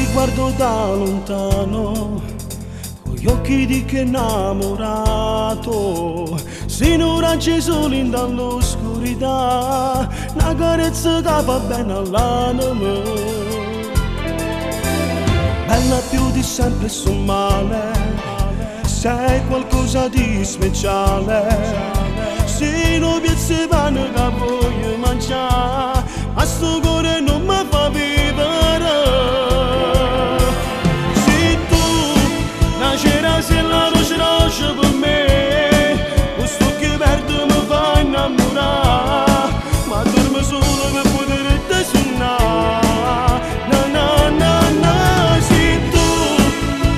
ti guardo da lontano, con gli occhi di che innamorato, sinora acceso dall'oscurità, una carezza che fa bene all'anima. Bella più di sempre su male, sei qualcosa di speciale. Se non piazze pane che voglio mangiare, ma sto cuore non mi fa vivere. Se tu nascerassi la luce rossa per me, questo che perdo mi fa innamorare, ma dormo solo per poter te suonare. Na na na na, se tu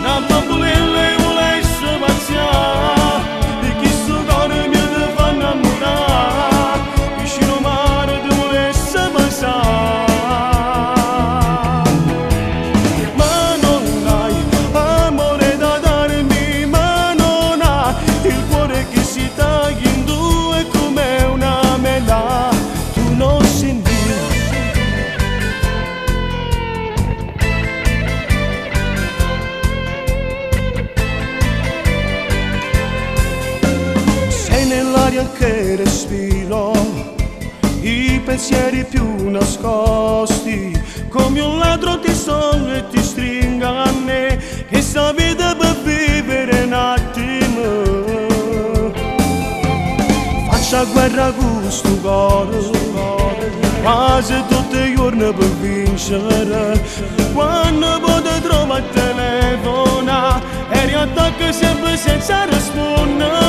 una bambolella e volessi pazziare, di chi sto cuore mi te fa innamorare, vicino mare ti volessi passare. Ma non hai amore da darmi, ma non hai il cuore che si taglia in due come una mela, tu non senti. Sei nell'aria che respiro, i pensieri più nascosti, come un ladro ti sogno e ti stringo a me, che sta vita per vivere un attimo. Faccia guerra con questo cuore, quasi tutti i giorni per vincere, quando potrò trovare il telefono e riattacca sempre senza rispondere.